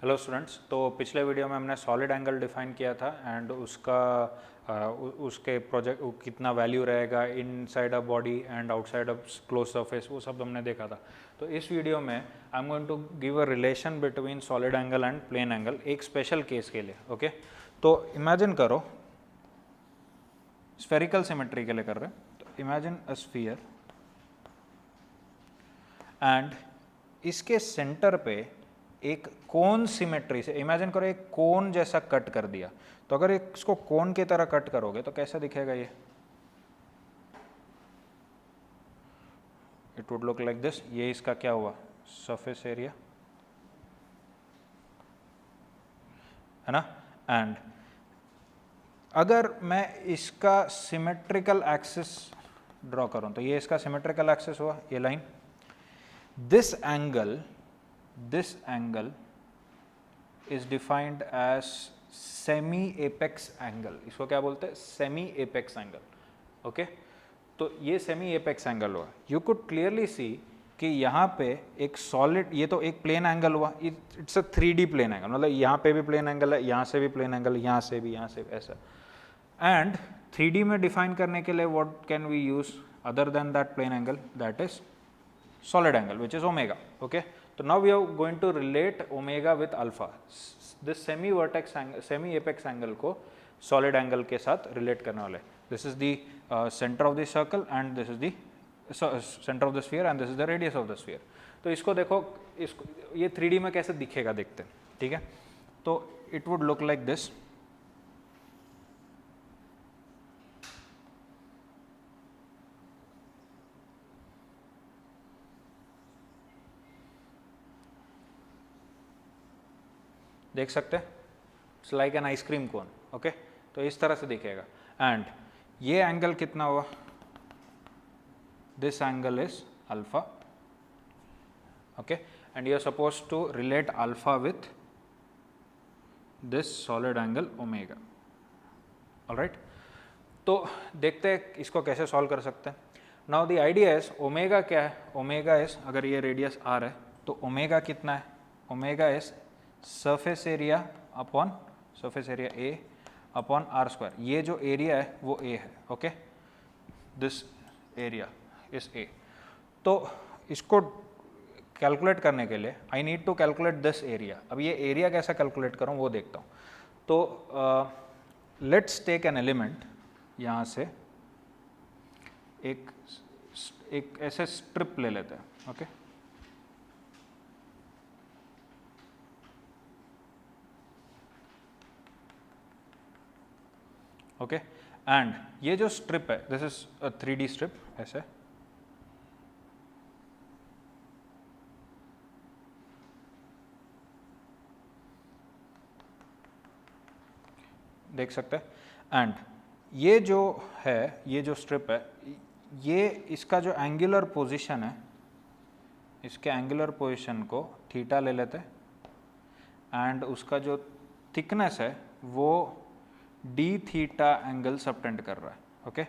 Hello students, तो पिछले video में हमने सॉलिड एंगल डिफाइन किया था एंड उसके प्रोजेक्ट कितना वैल्यू रहेगा inside a body and outside a close surface, वो सब हमने देखा था। तो इस वीडियो में I am going to give a relation between solid angle and plane angle एक स्पेशल केस के लिए। ओके, तो इमेजिन करो, स्फेरिकल सिमेट्री के लिए कर रहे हैं, तो इमेजिन अ स्फीयर एंड इसके सेंटर पे एक कोन सिमेट्री से, इमेजिन करो एक कोन जैसा कट कर दिया। तो अगर इसको कोन की तरह कट करोगे तो कैसा दिखेगा ये? It would look like this. ये इसका क्या हुआ? सरफेस एरिया है ना। एंड अगर मैं इसका सिमेट्रिकल एक्सिस ड्रॉ करूं तो ये इसका सिमेट्रिकल एक्सिस हुआ, ये line. This angle is defined as semi apex angle। इसको क्या बोलते हैं? Semi apex angle. ओके, तो ये सेमी एपेक्स एंगल हुआ। यू कुड क्लियरली सी कि यहाँ पे एक सॉलिड, ये तो एक प्लेन एंगल हुआ, it's a 3D plane angle, मतलब यहाँ पे भी प्लेन एंगल है, यहाँ से भी प्लेन एंगल, यहाँ से भी ऐसा। एंड 3D में डिफाइन करने के लिए what can we use other than that plane angle? That is solid angle, which is omega. Okay, so now we are going to relate omega with alpha. This semi vertex angle, semi apex angle को solid angle के साथ relate करने वाले। This is the center of the circle and this is the center of the sphere and this is the radius of the sphere। तो इसको देखो, इसको ये 3D में कैसे दिखेगा देखते हैं, ठीक है। तो it would look like this। देख सकते हैं, it's like an ice cream cone. Okay, तो इस तरह से दिखेगा। एंड ये एंगल कितना हुआ? This angle is alpha. Okay, and you are suppose to relate alpha with this solid angle omega. Alright, तो देखते हैं इसको कैसे सॉल्व कर सकते हैं। Now the idea is, omega क्या है? ओमेगा इज, अगर ये रेडियस आर है तो ओमेगा कितना है? Omega is surface area upon surface area A upon R square. ये जो एरिया है वो ए है। Okay, this area is A. तो इसको कैलकुलेट करने के लिए I need to calculate this area. अब ये एरिया कैसा कैलकुलेट करूँ वो देखता हूँ। तो लेट्स टेक एन एलिमेंट, यहाँ से एक ऐसे स्ट्रिप ले लेते हैं। ओके, ओके, एंड ये जो स्ट्रिप है, this is a 3D strip, ऐसे। देख सकते हैं। एंड ये जो है, ये जो स्ट्रिप है, ये इसका जो एंगुलर पोजीशन है, इसके एंगुलर पोजीशन को थीटा ले लेते हैं एंड उसका जो थिकनेस है वो d थीटा एंगल सबटेंड कर रहा है। Okay,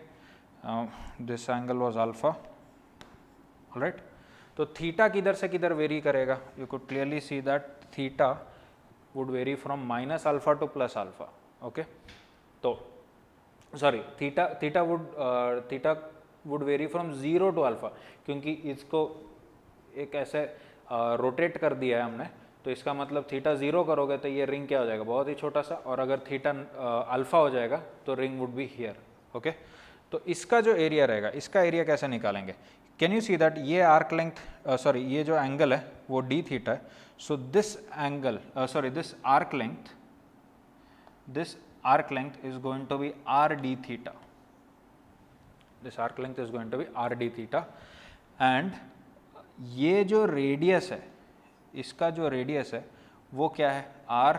this angle was alpha. Alright, तो थीटा किधर से किधर वेरी करेगा? You could clearly see that theta would vary from minus alpha to plus alpha. Okay, तो sorry, theta would vary from 0 to alpha, क्योंकि इसको एक ऐसे रोटेट कर दिया है हमने, तो इसका मतलब थीटा 0 करोगे तो ये रिंग क्या हो जाएगा? बहुत ही छोटा सा। और अगर थीटा अल्फा हो जाएगा तो ring would be here. Okay, तो इसका जो एरिया रहेगा, इसका एरिया कैसे निकालेंगे? कैन यू सी दैट ये आर्क लेंथ, सॉरी ये जो एंगल है वो डी थीटा है। So this angle, sorry this arc length is going to be R D theta. This arc length is going to be R D theta. And ये जो radius है, इसका जो रेडियस है वो क्या है? R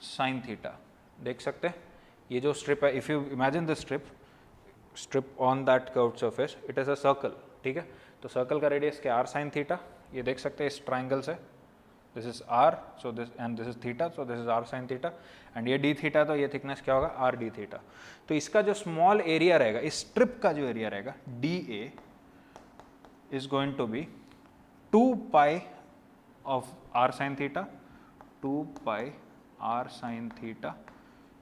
sine theta. देख सकते हैं, ये जो स्ट्रिप है, if you imagine the strip on that curved surface, it is a circle. ठीक है, तो सर्कल का रेडियस क्या? R sine theta. ये देख सकते हैं इस ट्राइंगल से, this is R, so this and this is theta, so this is R sine theta. And ये डी थीटा, तो ये थिकनेस क्या होगा? R D theta. तो इसका जो स्मॉल एरिया रहेगा, इस स्ट्रिप का जो एरिया रहेगा, D A is going to be 2 pi of R sine theta, 2 pi R sine theta,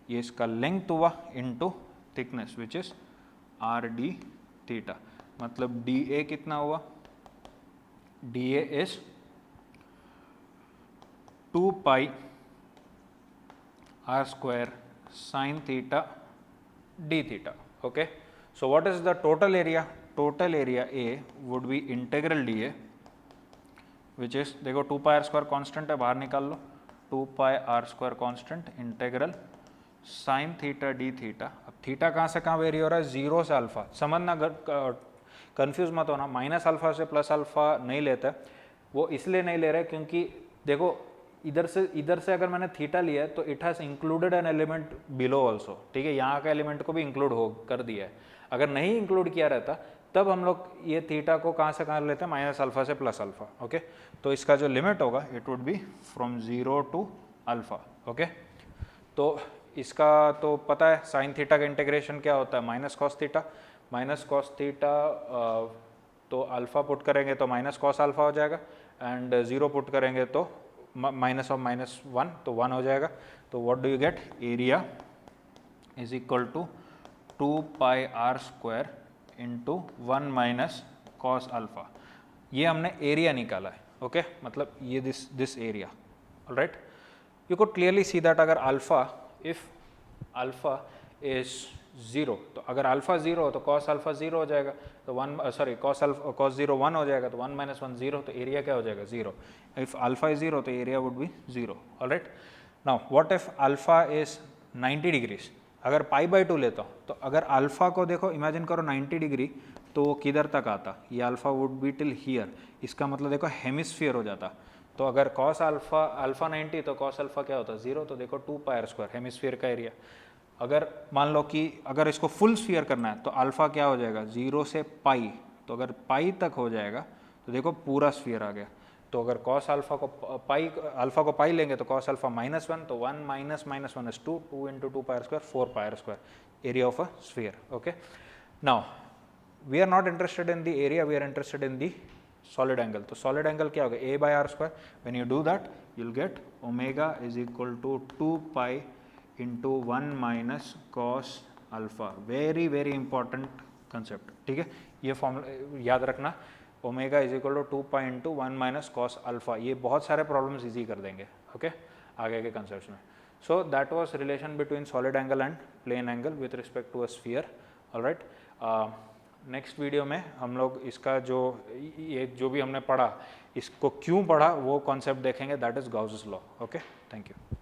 ये इसका लेंथ हुआ into thickness which is R D theta, मतलब डी ए कितना हुआ, D A is 2 pi are square sine theta D theta. Okay, so what is the total area? Total area A would be integral dA which is, देखो 2 pi are square constant है, बाहर निकाल लो, 2 pi are square constant integral sine theta D theta. अब theta कहाँ से कहाँ very हो रहा है, जीरो से अल्फा. समझना, कंफ्यूज मत होना, माइनस अल्फा से प्लस अल्फा नहीं लेते, वो इसलिए नहीं ले रहे क्योंकि देखो इधर से अगर मैंने थीटा लिया है तो it has included an element below also. ठीक है, यहाँ का एलिमेंट को भी इंक्लूड हो कर दिया है. अगर नहीं इंक्लूड किया रहता तब हम लोग ये थीटा को कहाँ से कहाँ लेते हैं, माइनस अल्फा से प्लस अल्फा. ओके, तो इसका जो लिमिट होगा it would be from 0 to alpha. Okay, तो इसका तो पता है साइन थीटा का इंटीग्रेशन क्या होता है, minus cos theta. Minus cos theta तो अल्फा पुट करेंगे तो माइनस कॉस अल्फा हो जाएगा, एंड 0 पुट करेंगे तो माइनस ऑफ -1 तो 1 हो जाएगा. तो what do you get, area is equal to 2 pi are square into 1 minus cos alpha. ये हमने एरिया निकाला है. ओके, मतलब ये this area. Alright, you could clearly see that अगर अल्फा, इफ अल्फा इज 0, तो अगर अल्फा 0 हो तो कॉस अल्फा 0 हो जाएगा, तो कॉस 0 1 हो जाएगा, तो 1 माइनस 1 0, तो एरिया क्या हो जाएगा, 0. इफ अल्फा इज 0 तो area would be 0. Alright, now what if alpha is 90 degrees. अगर पाई बाई 2 लेता हूँ तो अगर अल्फा को देखो, इमेजिन करो 90 डिग्री, तो वो किधर तक आता, ये alpha would be till here. इसका मतलब देखो हेमिस्फीयर हो जाता. तो अगर कॉस अल्फा 90 तो कॉस अल्फा क्या होता, 0. तो देखो 2 पाई आर स्क्वायर हेमिस्फीयर का एरिया. अगर मान लो कि अगर इसको फुल स्फीयर करना है तो अल्फा क्या हो जाएगा, 0 से पाई. तो अगर पाई तक हो जाएगा तो देखो पूरा स्फीयर आ गया. तो अगर कॉस अल्फा को पाई लेंगे तो कॉस अल्फा -1, तो 1 minus -1 is 2, 2 into 2 pi are square, 4 pi are square, area of a sphere. Okay, now we are not interested in the area, we are interested in the solid angle. तो solid angle क्या होगा, a by R square. When you do that you will get omega is equal to 2 pi into 1 minus cos alpha. Very very important concept. ठीक है, ये formula याद रखना, omega is equal to 2 pi into 1 minus cos alpha. ये बहुत सारे problems easy कर देंगे. ओके, आगे के कंसेप्ट्स में. So that was relation between solid angle and plane angle with respect to a sphere. Alright, next video में हम लोग इसका जो भी हमने पढ़ा, इसको क्यों पढ़ा वो कॉन्सेप्ट देखेंगे, दैट इज गाउस's लॉ. Okay, thank you.